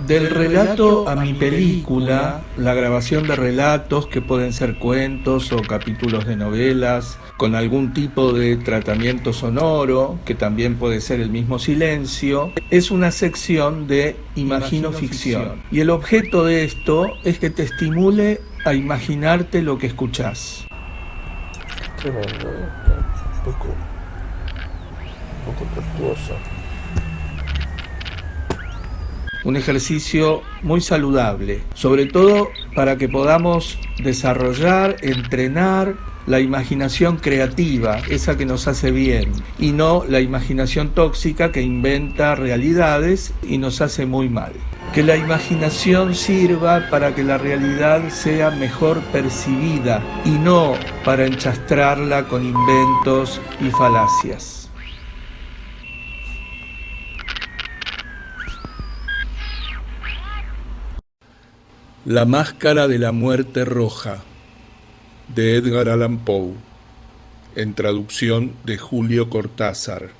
Del relato a mi película, la grabación de relatos que pueden ser cuentos o capítulos de novelas, con algún tipo de tratamiento sonoro, que también puede ser el mismo silencio, es una sección de Imagino Ficción. Y el objeto de esto es que te estimule a imaginarte lo que escuchás. Tremendo, un poco tortuoso. Un ejercicio muy saludable, sobre todo para que podamos desarrollar, entrenar la imaginación creativa, esa que nos hace bien, y no la imaginación tóxica que inventa realidades y nos hace muy mal. Que la imaginación sirva para que la realidad sea mejor percibida y no para enchastrarla con inventos y falacias. La máscara de la muerte roja, de Edgar Allan Poe, en traducción de Julio Cortázar.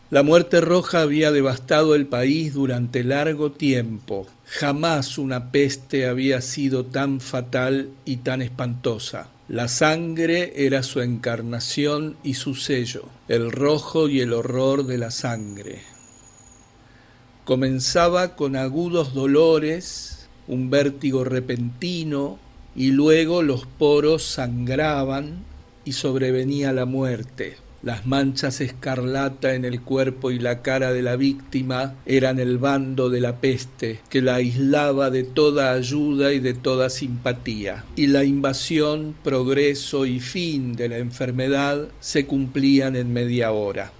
La muerte roja había devastado el país durante largo tiempo. Jamás una peste había sido tan fatal y tan espantosa. La sangre era su encarnación y su sello, el rojo y el horror de la sangre. Comenzaba con agudos dolores, un vértigo repentino, y luego los poros sangraban y sobrevenía la muerte. Las manchas escarlata en el cuerpo y la cara de la víctima eran el bando de la peste, que la aislaba de toda ayuda y de toda simpatía. Y la invasión, progreso y fin de la enfermedad se cumplían en media hora.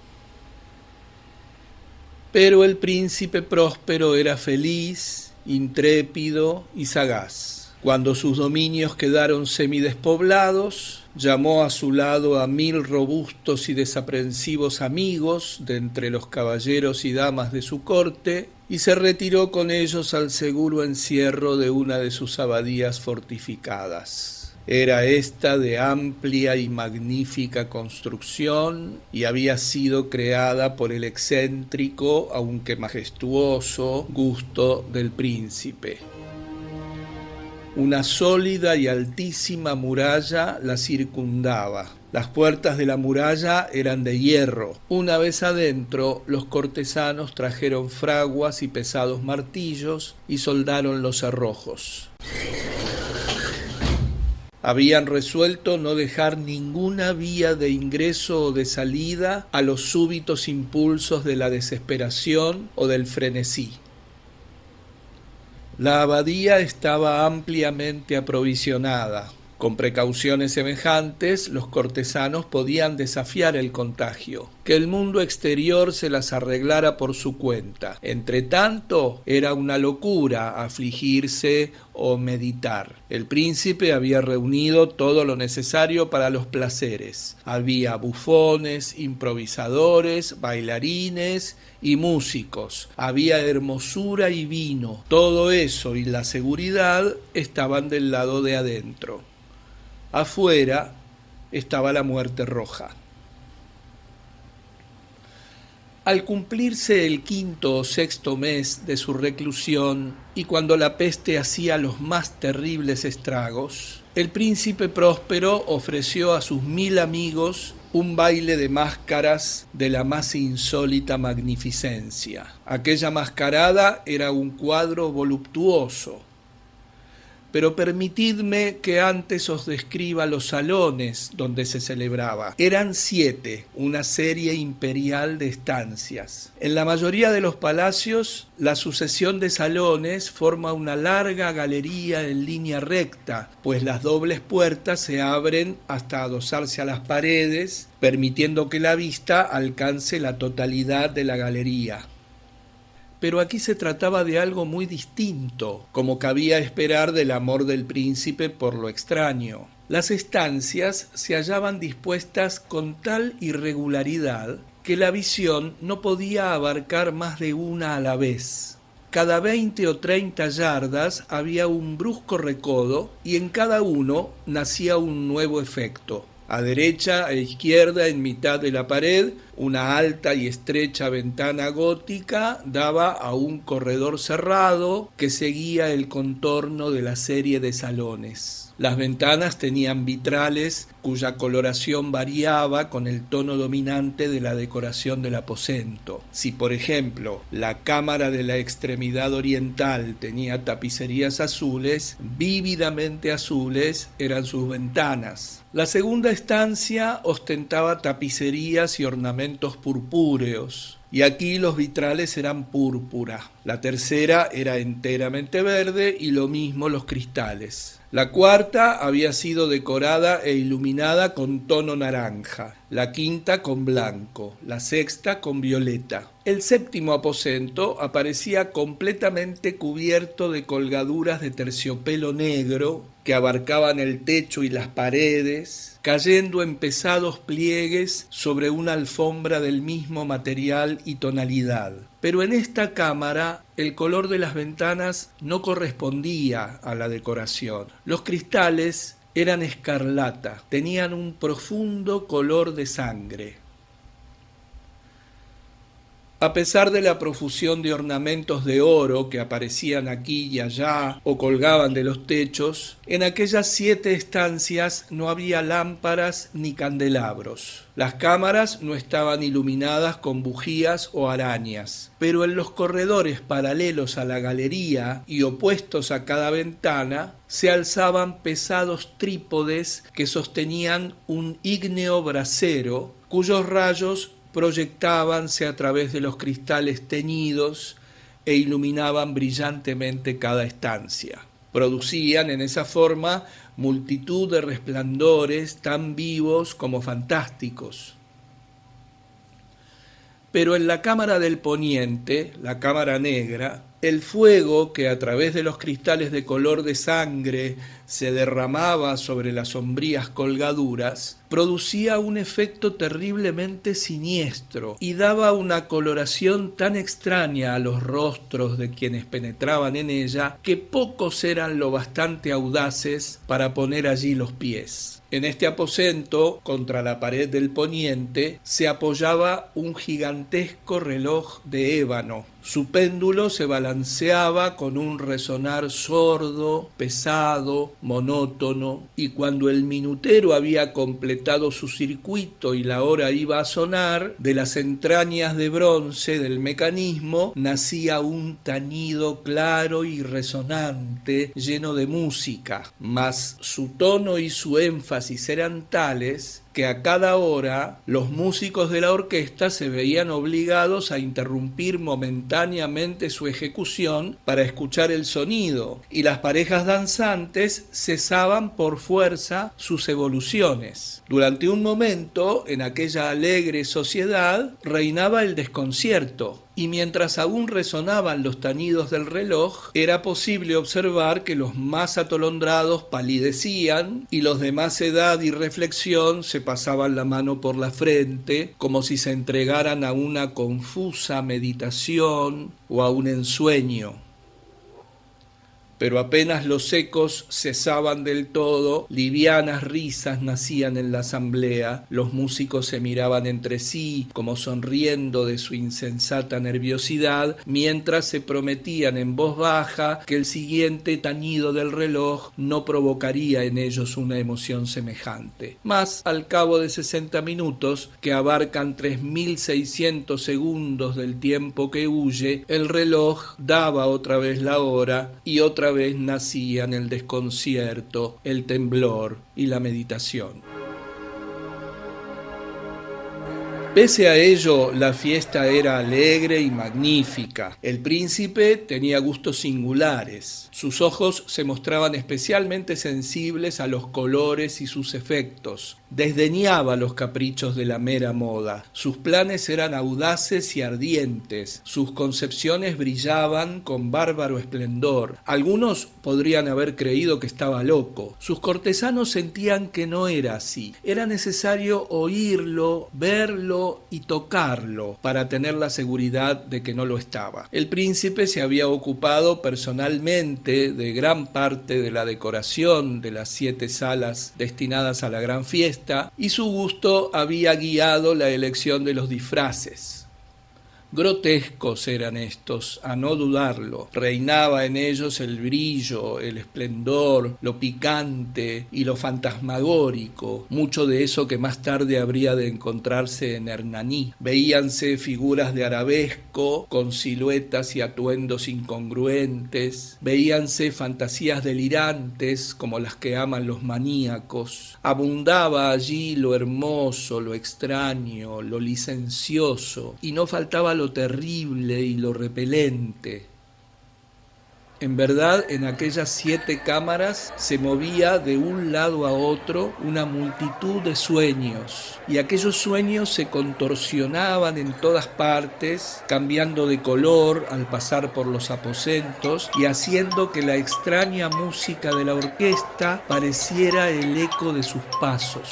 Pero el príncipe próspero era feliz, intrépido y sagaz. Cuando sus dominios quedaron semidespoblados, llamó a su lado a 1000 robustos y desaprensivos amigos de entre los caballeros y damas de su corte y se retiró con ellos al seguro encierro de una de sus abadías fortificadas. Era esta de amplia y magnífica construcción y había sido creada por el excéntrico, aunque majestuoso, gusto del príncipe. Una sólida y altísima muralla la circundaba. Las puertas de la muralla eran de hierro. Una vez adentro, los cortesanos trajeron fraguas y pesados martillos y soldaron los cerrojos. Habían resuelto no dejar ninguna vía de ingreso o de salida a los súbitos impulsos de la desesperación o del frenesí. La abadía estaba ampliamente aprovisionada. Con precauciones semejantes, los cortesanos podían desafiar el contagio, que el mundo exterior se las arreglara por su cuenta. Entretanto, era una locura afligirse o meditar. El príncipe había reunido todo lo necesario para los placeres. Había bufones, improvisadores, bailarines y músicos. Había hermosura y vino. Todo eso y la seguridad estaban del lado de adentro. Afuera estaba la muerte roja. Al cumplirse el 5º o 6º mes de su reclusión y cuando la peste hacía los más terribles estragos, el príncipe próspero ofreció a sus 1000 amigos un baile de máscaras de la más insólita magnificencia. Aquella mascarada era un cuadro voluptuoso. Pero permitidme que antes os describa los salones donde se celebraba. Eran 7, una serie imperial de estancias. En la mayoría de los palacios, la sucesión de salones forma una larga galería en línea recta, pues las dobles puertas se abren hasta adosarse a las paredes, permitiendo que la vista alcance la totalidad de la galería. Pero aquí se trataba de algo muy distinto, como cabía esperar del amor del príncipe por lo extraño. Las estancias se hallaban dispuestas con tal irregularidad que la visión no podía abarcar más de una a la vez. Cada 20 o 30 yardas había un brusco recodo y en cada uno nacía un nuevo efecto. A derecha e izquierda, en mitad de la pared, Una alta y estrecha ventana gótica daba a un corredor cerrado que seguía el contorno de la serie de salones. Las ventanas tenían vitrales cuya coloración variaba con el tono dominante de la decoración del aposento. Si, por ejemplo, la cámara de la extremidad oriental tenía tapicerías azules, vívidamente azules eran sus ventanas. La segunda estancia ostentaba tapicerías y ornamentos purpúreos, y aquí los vitrales eran púrpura. La tercera era enteramente verde y lo mismo los cristales. La cuarta había sido decorada e iluminada con tono naranja, la quinta con blanco, la sexta con violeta. El séptimo aposento aparecía completamente cubierto de colgaduras de terciopelo negro que abarcaban el techo y las paredes, cayendo en pesados pliegues sobre una alfombra del mismo material y tonalidad. Pero en esta cámara el color de las ventanas no correspondía a la decoración. Los cristales eran escarlata, tenían un profundo color de sangre. A pesar de la profusión de ornamentos de oro que aparecían aquí y allá o colgaban de los techos, en aquellas 7 estancias no había lámparas ni candelabros. Las cámaras no estaban iluminadas con bujías o arañas, pero en los corredores paralelos a la galería y opuestos a cada ventana se alzaban pesados trípodes que sostenían un ígneo brasero cuyos rayos proyectábanse a través de los cristales teñidos e iluminaban brillantemente cada estancia. Producían en esa forma multitud de resplandores tan vivos como fantásticos. Pero en la cámara del poniente, la cámara negra, el fuego que a través de los cristales de color de sangre se derramaba sobre las sombrías colgaduras, producía un efecto terriblemente siniestro y daba una coloración tan extraña a los rostros de quienes penetraban en ella que pocos eran lo bastante audaces para poner allí los pies. En este aposento, contra la pared del poniente, se apoyaba un gigantesco reloj de ébano. Su péndulo se balanceaba con un resonar sordo, pesado, monótono, y cuando el minutero había completado su circuito y la hora iba a sonar, de las entrañas de bronce del mecanismo nacía un tañido claro y resonante, lleno de música, mas su tono y su énfasis eran tales que a cada hora los músicos de la orquesta se veían obligados a interrumpir momentáneamente su ejecución para escuchar el sonido, y las parejas danzantes cesaban por fuerza sus evoluciones. Durante un momento, en aquella alegre sociedad, reinaba el desconcierto, y mientras aún resonaban los tañidos del reloj, era posible observar que los más atolondrados palidecían y los de más edad y reflexión se pasaban la mano por la frente, como si se entregaran a una confusa meditación o a un ensueño. Pero apenas los ecos cesaban del todo, livianas risas nacían en la asamblea, los músicos se miraban entre sí, como sonriendo de su insensata nerviosidad, mientras se prometían en voz baja que el siguiente tañido del reloj no provocaría en ellos una emoción semejante. Mas, al cabo de 60 minutos, que abarcan 3.600 segundos del tiempo que huye, el reloj daba otra vez la hora y otra vez nacían el desconcierto, el temblor y la meditación. Pese a ello, la fiesta era alegre y magnífica. El príncipe tenía gustos singulares. Sus ojos se mostraban especialmente sensibles a los colores y sus efectos. Desdeñaba los caprichos de la mera moda. Sus planes eran audaces y ardientes. Sus concepciones brillaban con bárbaro esplendor. Algunos podrían haber creído que estaba loco. Sus cortesanos sentían que no era así. Era necesario oírlo, verlo lado y tocarlo para tener la seguridad de que no lo estaba. El príncipe se había ocupado personalmente de gran parte de la decoración de las 7 salas destinadas a la gran fiesta y su gusto había guiado la elección de los disfraces. Grotescos eran estos, a no dudarlo. Reinaba en ellos el brillo, el esplendor, lo picante y lo fantasmagórico, mucho de eso que más tarde habría de encontrarse en Hernaní. Veíanse figuras de arabesco, con siluetas y atuendos incongruentes. Veíanse fantasías delirantes, como las que aman los maníacos. Abundaba allí lo hermoso, lo extraño, lo licencioso, y no faltaba lo terrible y lo repelente. En verdad, en aquellas 7 cámaras se movía de un lado a otro una multitud de sueños, y aquellos sueños se contorsionaban en todas partes, cambiando de color al pasar por los aposentos y haciendo que la extraña música de la orquesta pareciera el eco de sus pasos.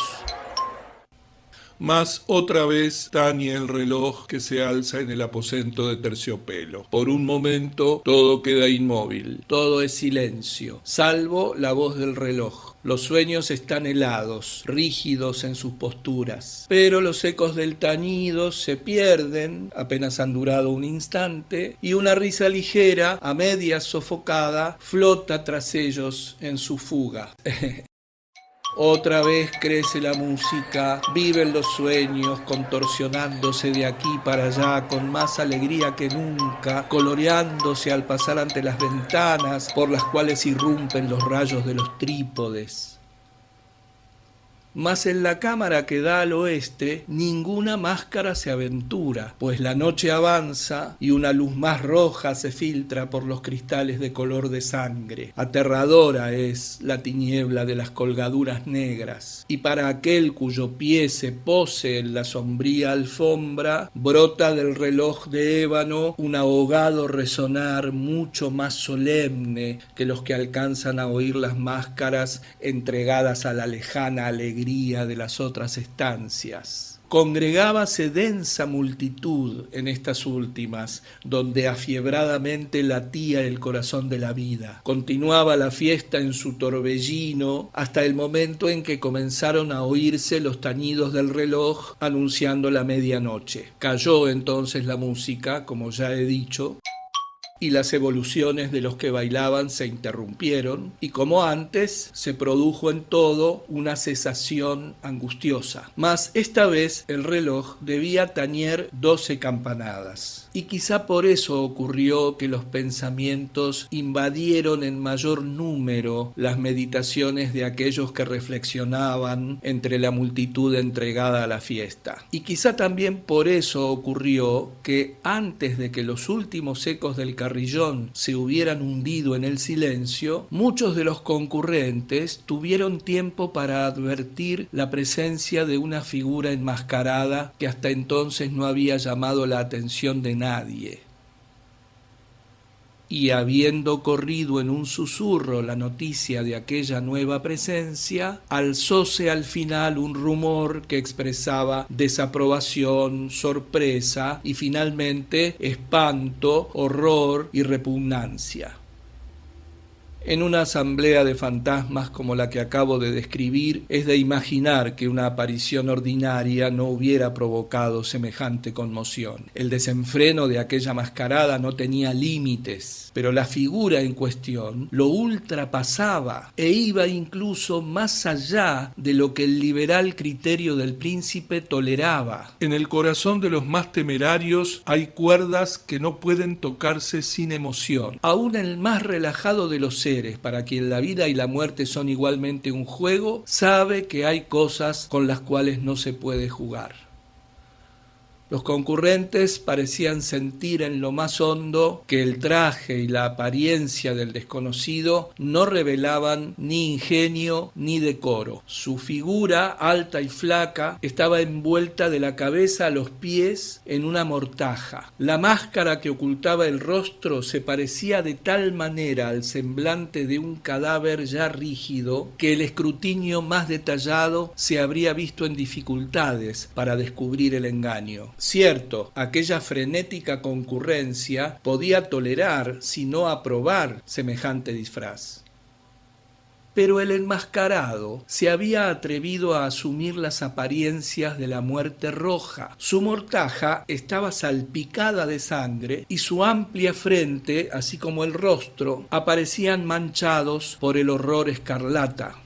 Mas otra vez tañe el reloj que se alza en el aposento de terciopelo. Por un momento todo queda inmóvil. Todo es silencio, salvo la voz del reloj. Los sueños están helados, rígidos en sus posturas, pero los ecos del tañido se pierden, apenas han durado un instante, y una risa ligera, a medias sofocada, flota tras ellos en su fuga. Otra vez crece la música, viven los sueños contorsionándose de aquí para allá con más alegría que nunca, coloreándose al pasar ante las ventanas por las cuales irrumpen los rayos de los trípodes. Mas en la cámara que da al oeste ninguna máscara se aventura, pues la noche avanza y una luz más roja se filtra por los cristales de color de sangre. Aterradora es la tiniebla de las colgaduras negras, y para aquel cuyo pie se pose en la sombría alfombra, brota del reloj de ébano un ahogado resonar mucho más solemne que los que alcanzan a oír las máscaras entregadas a la lejana alegría de las otras estancias. Congregábase densa multitud en estas últimas, donde afiebradamente latía el corazón de la vida. Continuaba la fiesta en su torbellino hasta el momento en que comenzaron a oírse los tañidos del reloj anunciando la medianoche. Cayó entonces la música, como ya he dicho, y las evoluciones de los que bailaban se interrumpieron, y como antes, se produjo en todo una cesación angustiosa. Mas esta vez el reloj debía tañer 12 campanadas, y quizá por eso ocurrió que los pensamientos invadieron en mayor número las meditaciones de aquellos que reflexionaban entre la multitud entregada a la fiesta. Y quizá también por eso ocurrió que antes de que los últimos ecos del carrillón se hubieran hundido en el silencio, muchos de los concurrentes tuvieron tiempo para advertir la presencia de una figura enmascarada que hasta entonces no había llamado la atención de nadie. Y habiendo corrido en un susurro la noticia de aquella nueva presencia, alzóse al final un rumor que expresaba desaprobación, sorpresa y finalmente espanto, horror y repugnancia. En una asamblea de fantasmas como la que acabo de describir, es de imaginar que una aparición ordinaria no hubiera provocado semejante conmoción. El desenfreno de aquella mascarada no tenía límites, pero la figura en cuestión lo ultrapasaba e iba incluso más allá de lo que el liberal criterio del príncipe toleraba. En el corazón de los más temerarios hay cuerdas que no pueden tocarse sin emoción. Aún el más relajado de los seres, para quien la vida y la muerte son igualmente un juego, sabe que hay cosas con las cuales no se puede jugar. Los concurrentes parecían sentir en lo más hondo que el traje y la apariencia del desconocido no revelaban ni ingenio ni decoro. Su figura, alta y flaca, estaba envuelta de la cabeza a los pies en una mortaja. La máscara que ocultaba el rostro se parecía de tal manera al semblante de un cadáver ya rígido que el escrutinio más detallado se habría visto en dificultades para descubrir el engaño. Cierto, aquella frenética concurrencia podía tolerar, si no aprobar, semejante disfraz. Pero el enmascarado se había atrevido a asumir las apariencias de la muerte roja. Su mortaja estaba salpicada de sangre y su amplia frente, así como el rostro, aparecían manchados por el horror escarlata.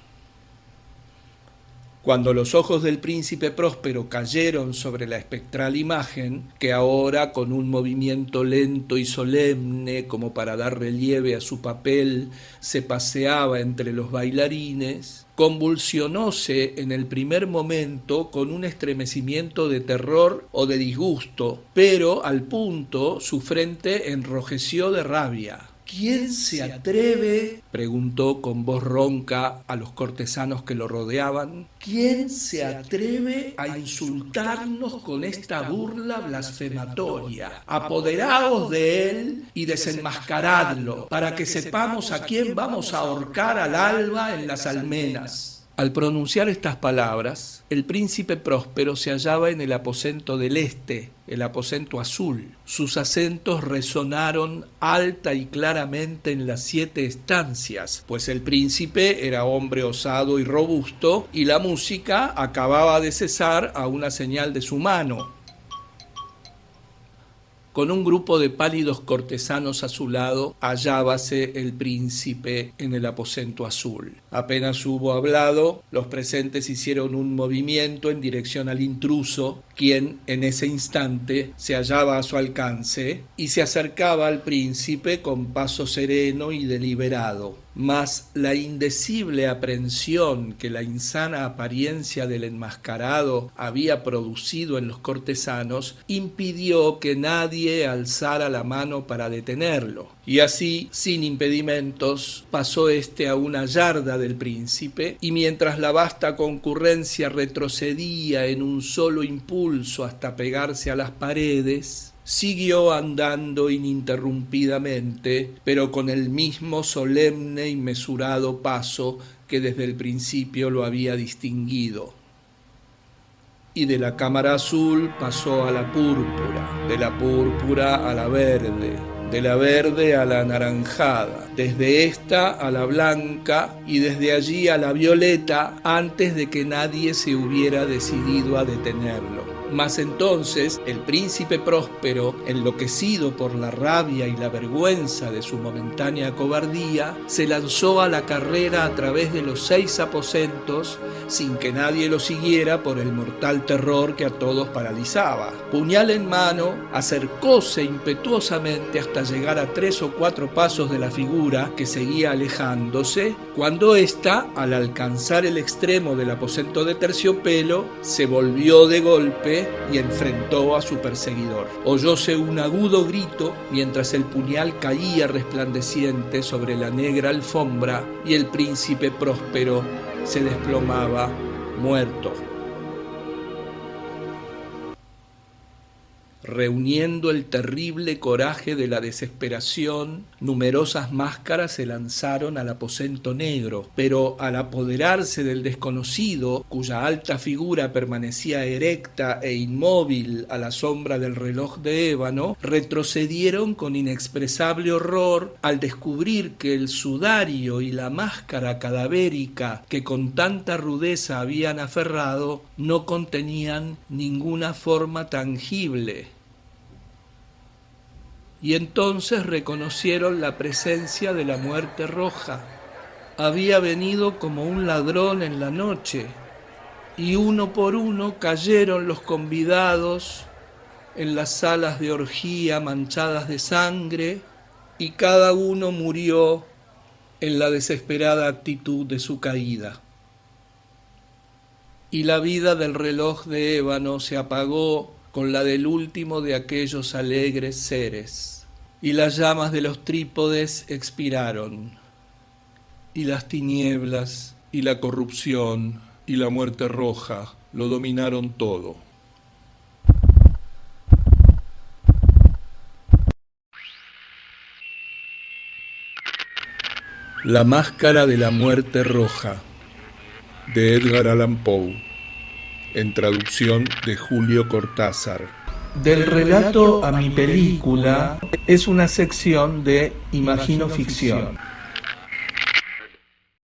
Cuando los ojos del príncipe Próspero cayeron sobre la espectral imagen, que ahora, con un movimiento lento y solemne, como para dar relieve a su papel, se paseaba entre los bailarines, convulsionóse en el primer momento con un estremecimiento de terror o de disgusto, pero al punto su frente enrojeció de rabia. ¿Quién se atreve?, preguntó con voz ronca a los cortesanos que lo rodeaban. ¿Quién se atreve a insultarnos con esta burla blasfematoria? Apoderaos de él y desenmascaradlo, para que sepamos a quién vamos a ahorcar al alba en las almenas. Al pronunciar estas palabras, el príncipe Próspero se hallaba en el aposento del este, el aposento azul. Sus acentos resonaron alta y claramente en las 7 estancias, pues el príncipe era hombre osado y robusto, y la música acababa de cesar a una señal de su mano. Con un grupo de pálidos cortesanos a su lado, hallábase el príncipe en el aposento azul. Apenas hubo hablado, los presentes hicieron un movimiento en dirección al intruso, quien en ese instante se hallaba a su alcance y se acercaba al príncipe con paso sereno y deliberado. Mas la indecible aprensión que la insana apariencia del enmascarado había producido en los cortesanos impidió que nadie alzara la mano para detenerlo. Y así, sin impedimentos, pasó éste a una yarda del príncipe, y mientras la vasta concurrencia retrocedía en un solo impulso hasta pegarse a las paredes, siguió andando ininterrumpidamente, pero con el mismo solemne y mesurado paso que desde el principio lo había distinguido. Y de la cámara azul pasó a la púrpura, de la púrpura a la verde, de la verde a la anaranjada, desde esta a la blanca y desde allí a la violeta, antes de que nadie se hubiera decidido a detenerlo. Mas entonces el príncipe Próspero, enloquecido por la rabia y la vergüenza de su momentánea cobardía, se lanzó a la carrera a través de los 6 aposentos, sin que nadie lo siguiera por el mortal terror que a todos paralizaba. Puñal en mano, acercóse impetuosamente hasta llegar a 3 o 4 pasos de la figura que seguía alejándose, cuando ésta, al alcanzar el extremo del aposento de terciopelo, se volvió de golpe y enfrentó a su perseguidor. Oyóse un agudo grito mientras el puñal caía resplandeciente sobre la negra alfombra y el príncipe Próspero se desplomaba muerto. Reuniendo el terrible coraje de la desesperación, numerosas máscaras se lanzaron al aposento negro, pero al apoderarse del desconocido, cuya alta figura permanecía erecta e inmóvil a la sombra del reloj de ébano, retrocedieron con inexpresable horror al descubrir que el sudario y la máscara cadavérica que con tanta rudeza habían aferrado no contenían ninguna forma tangible. Y entonces reconocieron la presencia de la muerte roja. Había venido como un ladrón en la noche, y uno por uno cayeron los convidados en las salas de orgía manchadas de sangre, y cada uno murió en la desesperada actitud de su caída. Y la vida del reloj de ébano se apagó con la del último de aquellos alegres seres. Y las llamas de los trípodes expiraron, y las tinieblas, y la corrupción, y la muerte roja lo dominaron todo. La máscara de la muerte roja, de Edgar Allan Poe, en traducción de Julio Cortázar. Del relato a mi película es una sección de Imagino Ficción.